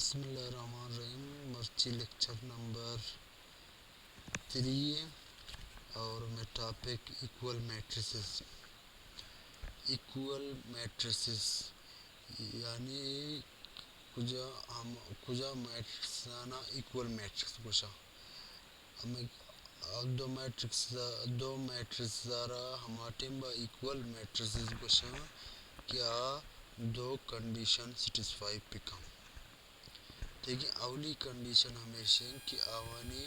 بسم اللہ الرحمن الرحیم. مرچی لیکچر نمبر 3 ہے اور میں topic equal matrices. Equal matrices یعنی کجا میٹرکسانا ایکول میٹرکس گوشا ہمیں دو میٹرکس دارا ہماٹیم با ایکول میٹریسز گوشا کیا دو کنڈیشن سٹسفائی پکم. دیکھیں اولی کنڈیشن ہمیشہ کہ آوانی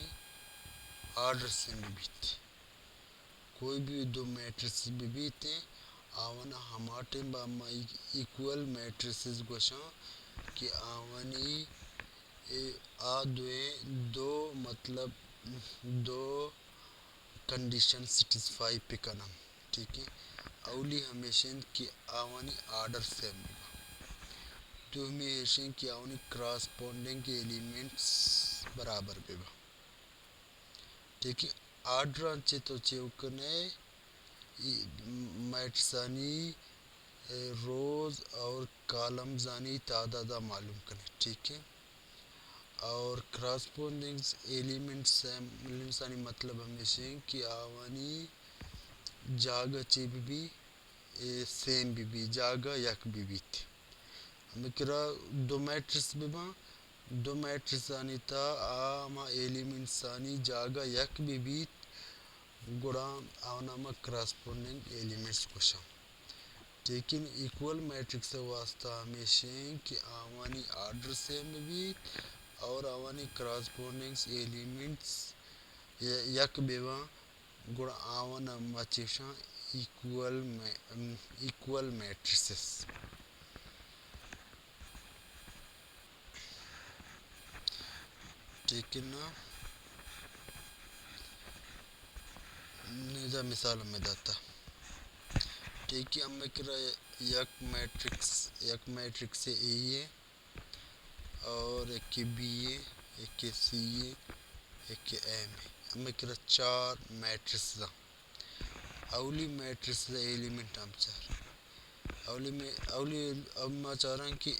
آرڈر سے بیت کوئی بھی دو میٹرکس بیتے آوانا ہماٹے با ایکول میٹرکسز گوشاں کہ آوانی دو مطلب دو کنڈیشن سٹسفائی پکنم. ٹھیک ہے. اولی ہمیشہ کہ آوانی آرڈر سے تو ہمیشہ کہ آوانی کراسپونڈنگ کے ایلیمنٹس برابر بیبا. ٹھیک ہے. آرڈر انچے تو چوکنے میٹرسانی روز اور کالمزانی تعدادہ معلوم کرنے. ٹھیک ہے. اور کراسپونڈنگ ایلیمنٹس مطلب ہمیشہ کہ آوانی جاگہ چی بھی سیم بھی جاگہ یک بھی تھی. ہمیں کرا دو میٹرس بیبا دو میٹرس آنی تا آما ایلیمنٹس آنی جاگہ یک بھی گڑا آناما کراسپونڈنگ ایلیمنٹس کوشاں. لیکن ایکول میٹرکس سے واسطہ ہمیشہ کہ آوانی آرڈر سیم بھی اور آوانی کراسپونڈنگ ایلیمنٹس یک بیوا گڑا آوانا مچیشاں ایکول میٹریسز. ٹھیک ہے نا. نیزہ مثال ہمیں داتا. ٹھیک ہے. ہمیں کرا یک میٹرکس اے ہے اور ایک بی ہے ایک سی ہے ایک ایم ہے. ہمیں کرا چار میٹرکس دا. اولی میٹرکس دا ایلیمنٹ ہم چار اولی ہم چاہ رہا ہیں کہ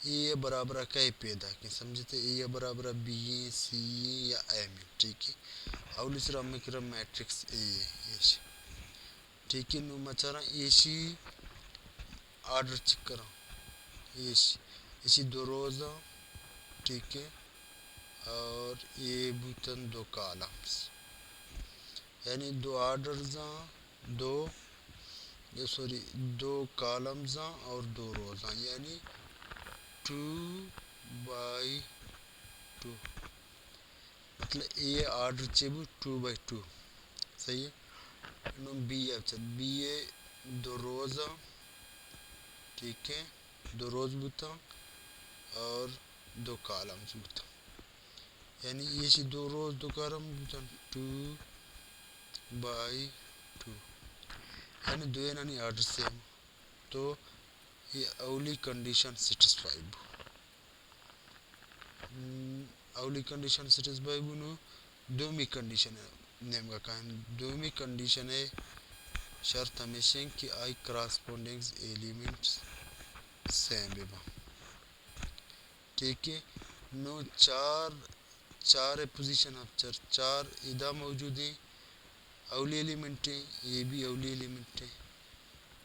اے برابر کئی پیدا کہ سمجھتے اے برابر بی ہے سی ہے یا ایم ہے. ٹھیک ہے. اولی سر ہمیں کرا میٹرکس اے ہے. ٹھیک ہے. نو مچارا ایشی آرڈر چک کرا ایشی دو روزہ. ٹھیک ہے. اور یہ بوتن دو کالمز یعنی دو آرڈرزاں دو کالمزاں اور دو روزاں یعنی 2/2 مطلب اے آرڈر چیبو 2/2. صحیح ہے. انہوں بی اے دو روزہ. ٹھیک ہے. دو روز بوتا اور دو کالمز بوتا یعنی یہ سی دو روز دو کالم بوتا 2/2 یعنی دو اینانی آرڈر سیم تو یہ اولی کنڈیشن سٹسفائی بو. اولی کنڈیشن سٹسفائی بو نو دومی کنڈیشن نیم کا کائن دومی کنڈیشن ہے شرط ہمیشہ کہ آئی کراسپونڈنگ ایلیمنٹس سیم بیبا. ٹھیک ہے. نو چار پوزیشن اب چار ادا موجود ہیں. اولی ایلیمنٹ ہیں یہ بھی اولی ایلیمنٹ ہیں.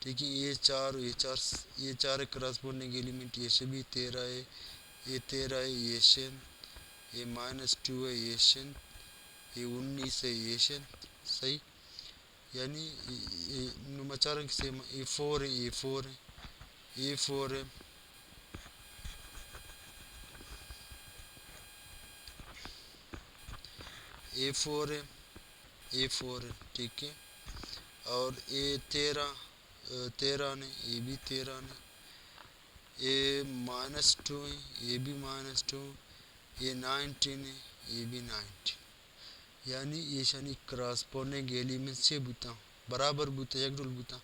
ٹھیک ہے. یہ چار کراسپونڈنگ ایلیمنٹ یہ سے بھی 13 ہے یہ 13 ہے یہ شن یہ -2 ہے یہ شن یہ 19 ہے یہ شن. صحیح. یعنی مچارن سے یہ 4 ہے یہ 4 ہے یہ 4 ہے یہ 4 ہے یہ 4 ہے. ٹھیک ہے. اور یہ 13 نے یہ بھی 13 نے یہ -2 ہے یہ بھی -2 یہ 19 ہے یہ بھی 19 یعنی یہ شانی کراسپونڈنگ ایلیمنٹ سے بوتا برابر بوتا یک ڈول بوتا.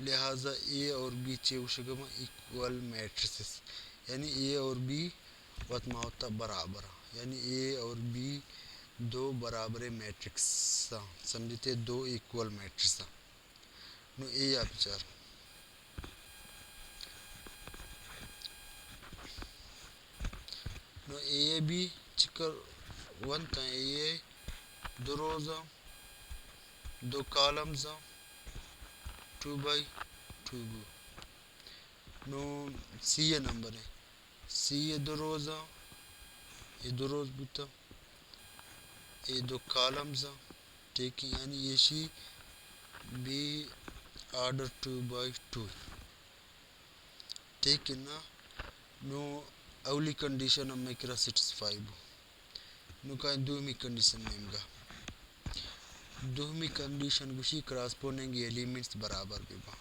لہٰذا اے اور بی چیو شگما ایکول میٹریسز یعنی اے اور بی وطمہ ہوتا برابر یعنی اے اور بی دو برابر میٹرکس سمجھتے دو ایکول میٹرکس نو اے آپ چار بی چکر ون تا اے دو روزہ دو کالمزا 2/2 بو نو سی اے نمبر ہے سی اے دو روزہ یہ دو روز بوتا یہ دو کالمزا ٹھیک ہے یعنی یہ شی بی آرڈر 2/2 ٹھیک ہے نا نو اولی کنڈیشن ہم میں کرا سیٹسفائی بو نو کہیں دومی کنڈیشن نیم گا دومی کنڈیشن گوشی کراسپونڈنگ ایلیمنٹس برابر بھی با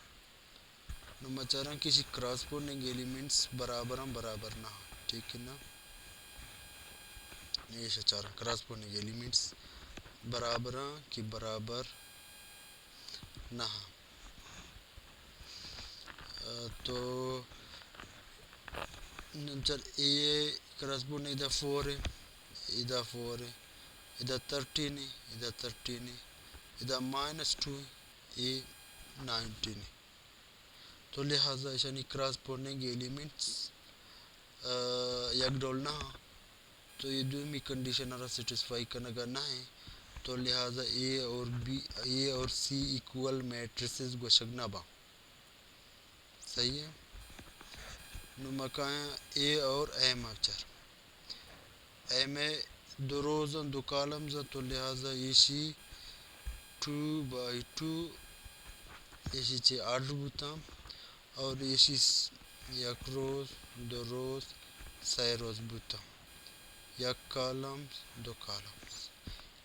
نو مچاران کسی کراسپونڈنگ ایلیمنٹس برابر نہ ٹھیک ہے نا یہ شچارا کراسپونڈنگ ایلیمنٹس برابر کی برابر نہ تو چل اے کراسپونڈنگ ادھر 4 ہے ادھر 4 ہے ادھر 13 ہے ادھر 13 ہے ادھر -2 ہے 19 ہے تو لہٰذا یعنی کراسپونڈنگ ایلیمنٹس یک ڈول نہ تو یہ دومی کنڈیشن را سیٹسفائی کرنے کا نہ ہے تو لہٰذا اے اور سی ایکول میٹریسز گوشگ نہ با صحیح ہے نو مکائیں اے اور ایم اچر ایم اے دو روزاں دو کالمز تو لہٰذا یہ شی 2/2 یہ شی چھ آرڈر بوتا اور یہ شی یک روز دو روز سی روز بوتا یک کالم دو کالمز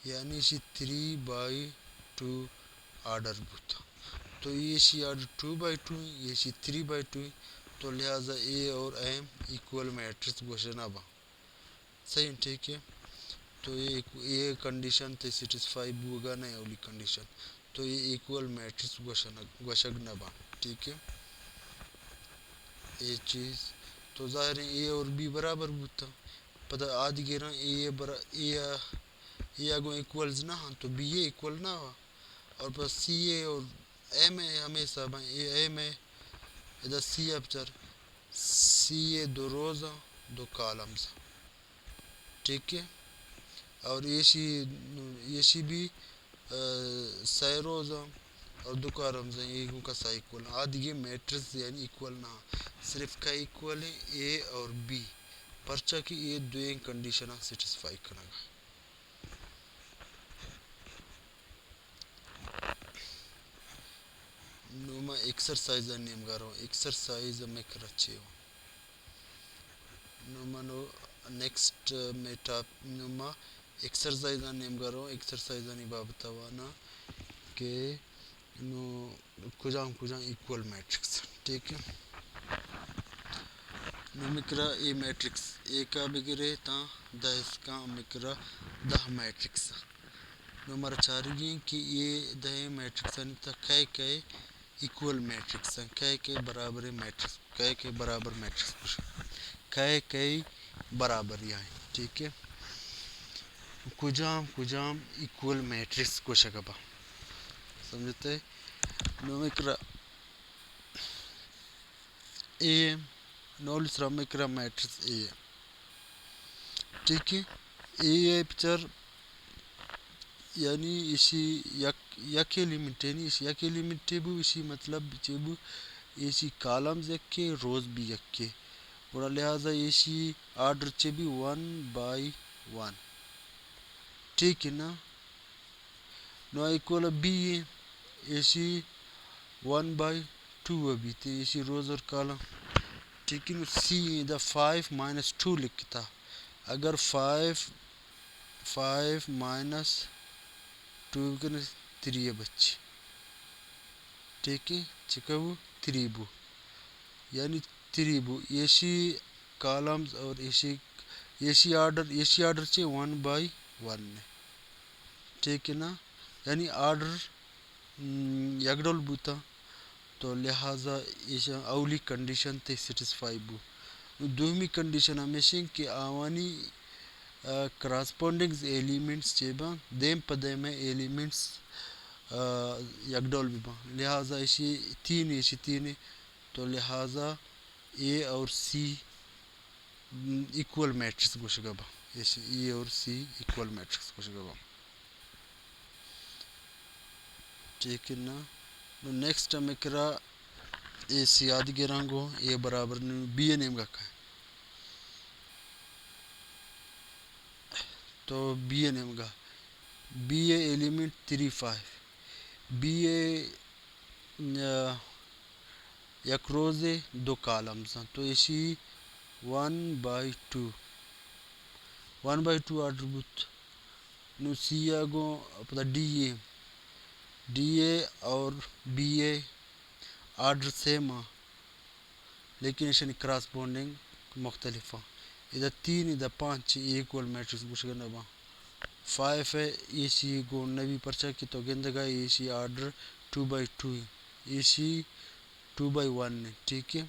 یعنی شی 3/2 آرڈر بوتا تو یہ شی آرڈر 2/2 یہ شی 3/2 تو لہٰذا اے اور ایم ایکول میٹرکس گوشنا با صحیح ٹھیک ہے تو یہ کنڈیشن تے سیٹسفائی بوگا نہیں اولی کنڈیشن تو یہ ایکول میٹرکس گوشگ نہ با ٹھیک ہے یہ چیز تو ظاہر ہے اے اور بی برابر بوتا پتہ آدھ گیرا اے اگو ایکولز نہ ہاں تو بی اے ایکول نہ ہوا اور پس سی اے اور ایم اے ہمیشہ بھائی اے ایم اے ادھر سی اپچر سی اے دو روزہ دو کالمز ٹھیک ہے اور یہ شی بھی سی روزہ اور دو کالمز ہیں یہ کا سا ایکول آدھ یہ میٹرس یعنی ایکول نہ صرف کا ایکول ہے اے اور بی پرچہ کی یہ دوئیں کنڈیشنہ سیٹسفائی کرنا گا نو میں ایکسرسائز نیم گا رہا ہوں ایکسرسائز میں کراچی ہوں نو میں نو نیکسٹ میں ٹاپ نو میں ایکسرسائز نیم گا رہا ہوں ایکسرسائز نی بابتا وانا کہ نو کجاں ایکول میٹرکس ٹھیک ہے نو مکرا اے میٹرکس اے کا بگرے تا 10 اس کا مکرا 10 میٹرکس نو ہمارا چارگی کہ یہ 10 میٹرکس تا کئے ایکول میٹرکس کئے برابر میٹرکس کئے برابر میٹرکس کئے برابر یہ ہیں ٹھیک ہے کجام ایکول میٹرکس کو شکبا سمجھتے نو مکرا اے نول سرا مکرا میٹرکس اے ٹھیک ہے اے پچر یعنی اسی یک ایلیمنٹ ہے نہیں اسی یک ایلیمنٹ بو اسی مطلب چیبو اسی کالمز یک کے روز بھی یک کے اور لہٰذا اسی آرڈر چے بھی 1/1 ٹھیک ہے نا نو ایکول بی ہے اسی 1/2 ابھی تے اسی روز اور کالم ٹھیک ہے سی دا 5 - 2 لکھتا اگر 5 - 2 کنے 3 بچی ٹھیک ہے چکو 3 بو یعنی 3 بو ایسی کالمز اور ایسی آرڈر چے 1/1 نے ٹھیک ہے نا یعنی آرڈر یک ڈول بوتا تو لہٰذا اولی کنڈیشن تے سیٹسفائی بو دومی کنڈیشن ہمیشہ کہ آوانی کراسپونڈنگز ایلیمنٹس چیبا دیم پدے میں ایلیمنٹس یک ڈول بھی با لہٰذا اسی 3 تو لہٰذا اے اور سی ایکول میٹرکس گوشگا با ای اور سی ایکول میٹرکس کو شگوا ٹھیک ہے نا. نیکسٹ ہمیں کرا اے سی آدھ کے رنگو اے برابر بی اے نیم کا ہے تو بی اے نیم کا بی اے ایلیمنٹ 3 5 بی اے یک روزے دو کالمز ہیں تو اسی 1/2 آرڈر بوت نو سی آگو پتہ ڈی اے اور بی اے آرڈر سیم ہے لیکن اشانی کراس بونڈنگ مختلف ہے ادھر 3 ادھر 5 ایکول میٹرکس گوش کرنا با 5 ہے اے سی گو نبی پرچہ کی تو گندگا اے سی آرڈر 2/2 ہے اے سی 2/1 ہے ٹھیک ہے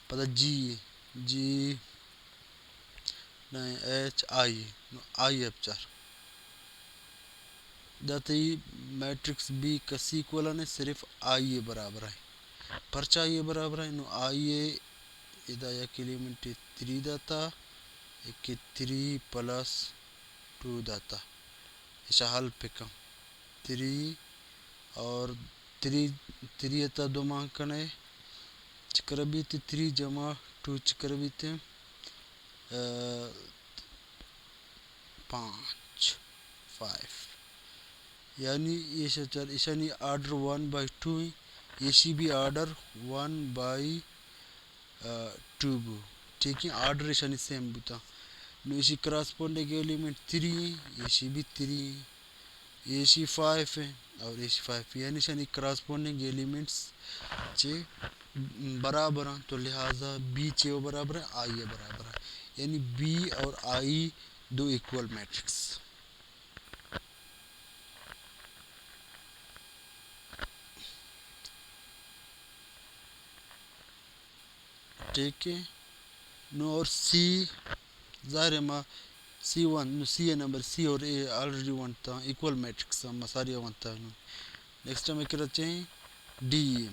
پتہ جی نہیں ایچ آئی آئی ایپ چار داتی میٹرکس بی کا سیکولن ہے صرف آئی اے برابر ہے پرچہ آئی اے برابر ہے نو آئی اے ادھا یک ایلیمنٹ 3 داتا ایک 3 + 2 داتا ایسا حل پکم 3 اور 3 تا دو مانکن ہے چکربی تے 3 جمع 2 چکربی تے 5 یعنی یہ چار ایشانی آرڈر 1/2 ہے ایسی بھی آرڈر 1/2 بو ٹھیک ہے آرڈر ایشانی سیم بوتا نو اسی کراس پونڈے کے ایلیمنٹ 3 ہے ایسی بھی 3 ہے ایسی 5 ہے اور ایسی 5 یعنی ایشانی کراس پونڈنگ ایلیمنٹس چے برابر ہیں تو لہٰذا بی چے برابر ہے آئی اے برابر ہے یعنی بی اور آئی دو ایکول میٹرکس ٹھیک ہے نو اور سی ظاہر ہے ما سی one know C a number سی اور اے آلریڈی ونتا ایکول میٹرکس ہم ساری ونتا نو نیکسٹ ہمیں کرتے ہیں D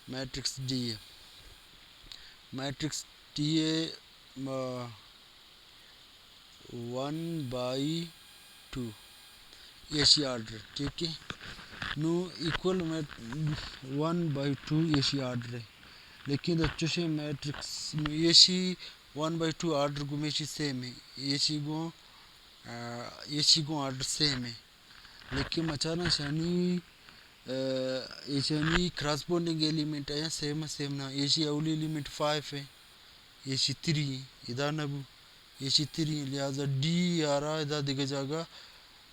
matrix D matrix D A 1/2 ایسی آرڈر ٹھیک ہے نو ایکول 1/2 ایسی آرڈر ہے لیکن اچھے میٹرکس ایسی 1/2 آرڈر گو میشی سیم ہے ایسی گو آرڈر سیم ہے لیکن مچانا شانی کراس بونڈنگ ایلیمنٹ ہے سیم نا ایسی اولی ایلیمنٹ 5 ہے ایسی 3 ہے ادا نبو ایسی 3 ہے لہٰذا ڈی آ رہا ادا دیکھا جاگا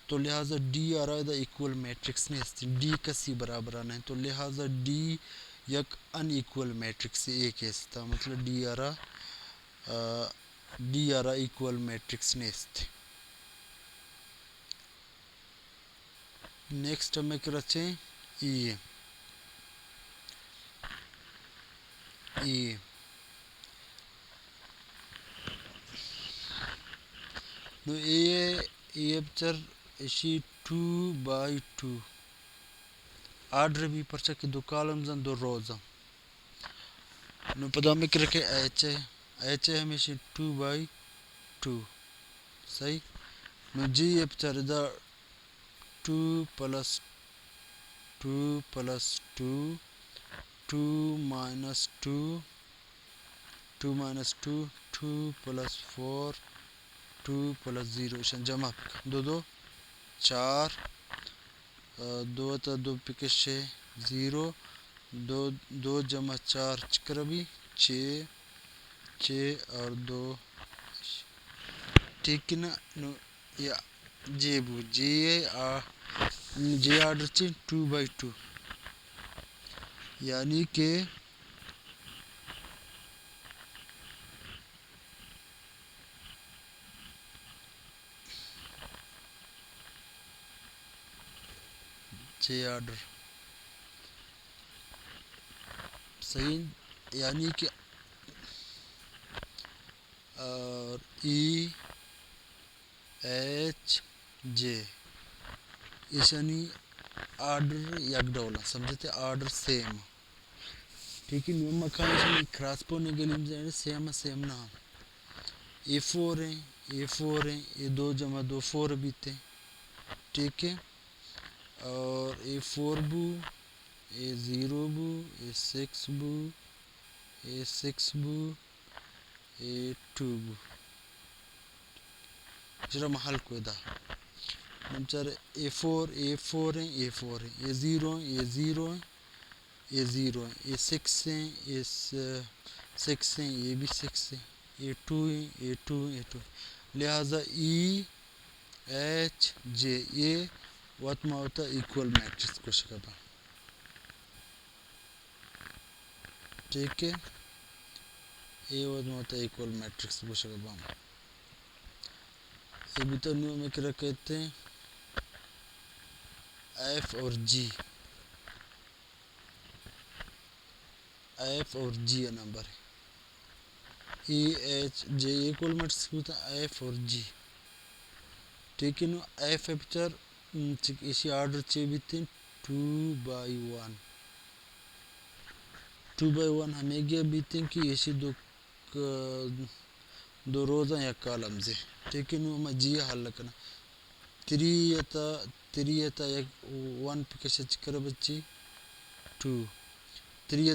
تو لہٰذا ڈی آ رہا ادا ایکول میٹرکس نہیں ہے ڈی کا سی برابر آنا ہے تو لہٰذا ڈی یک ان ایکول میٹرکس ایک ہے مطلب ڈی آ رہا ایکول میٹرکس نہیں ہے نیکسٹ ہمیں کرتے ہیں ای نو اے پچر اسی 2/2 آرڈر بھی پرچہ کی دو کالمز ہیں دو روز ہیں نو پدا میں کرکے ایچ ہے ہمیشہ 2/2 صحیح نو جی اے پچر دا 2 + 2 + 2 2 - 2 2 - 2 2 + 4 2 + 0 شن جمع دو 4 2 تا 2 پکے 6 0 2 جمع 4 چکربی 6 اور 2 ٹھیک ہے نا نو یا جے بو جے آرڈر چی 2/2 یعنی کہ جے آرڈر صحیح یعنی کہ اور ای ایچ جے ایشانی آرڈر یک ڈولا سمجھتے آرڈر سیم ٹھیک ہے نو مکان ایشانی کراس پونڈنگ ایلیمنٹ سیم نہ اے فور ہیں، اے فور ہیں، اے دو جمع دو فور بیتے ہیں، ٹھیک ہے، اور اے فور بو، اے زیرو بو، اے سکس بو، اے سکس بو، اے ٹو بو جرا محل کو دا نمچر اے فور ہیں، اے فور ہیں، اے زیرو ہیں، اے زیرو ہیں، اے زیرو ہیں، اے سکس ہیں، اے سکس ہیں، اے بھی سکس ہیں، اے ٹو ہیں، اے ٹو ہیں، اے ٹو، لہٰذا ای ایچ جے یہ واتما ہوتا ایکول میٹرکس کو شکبا، ٹھیک ہے، یہ واتما ہوتا ایکول میٹرکس کو شکبا، یہ بھی تو نیو میں کیا کہتے ہیں ایف اور جی، ایف اور جی نمبر ہے، E H J equal matrix کو ہوتا ایف اور جی، ٹھیک ہے، نو ایف ایپچر اسی آرڈر چے بیتے ہیں 2/1 2/1 ہمیں گیا بیتے ہیں کہ اسی دو روزہ یا کالم سے، ٹھیک ہے، نو ہمیں جی حل کرنا 3 تا یک 1 پہ کشا چکر بچی 2 3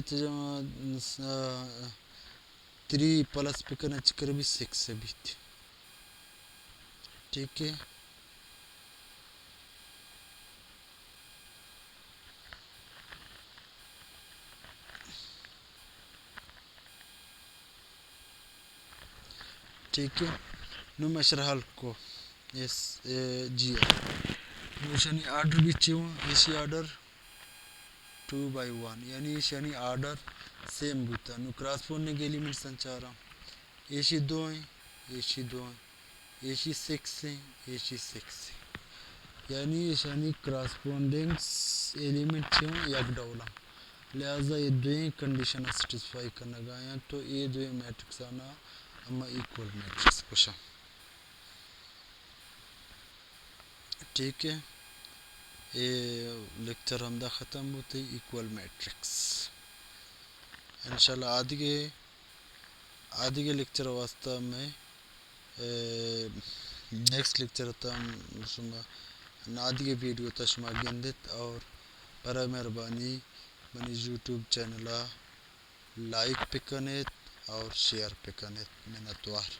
3 پلس پہ کرنا چکر بھی 6 سے بیتے، ٹھیک ہے، ٹھیک ہے، نو میں شرح حل کو اس جی نوشانی آرڈر بھی چیوں اسی آرڈر 2/1 یعنی شانی آرڈر سیم بوتا نو کراسپونڈنگ ایلیمنٹ سنچارا ایشی دو ہیں، ایشی دو ہیں، ایشی سکس ہیں، ایشی سکس ہیں، یعنی شانی کراسپونڈنگ ایلیمنٹ چیوں یک ڈولا، لہذا یہ دوئیں کنڈیشن سٹسفائی کرنا گایا تو یہ دوئیں میٹرکس آنا اما ایکول میٹرکس کوشا، ٹھیک ہے، یہ لیکچر ہم دا ختم ہوتے ایکول میٹرکس، انشاءاللہ آدھے لیکچر واسطہ میں نیکسٹ لیکچر تا شما نادی ویڈیو تا شما گندت اور برائے مہربانی منی یوٹیوب چینل لائک پہ کنیت اور شیئر پہ کنیت منتوار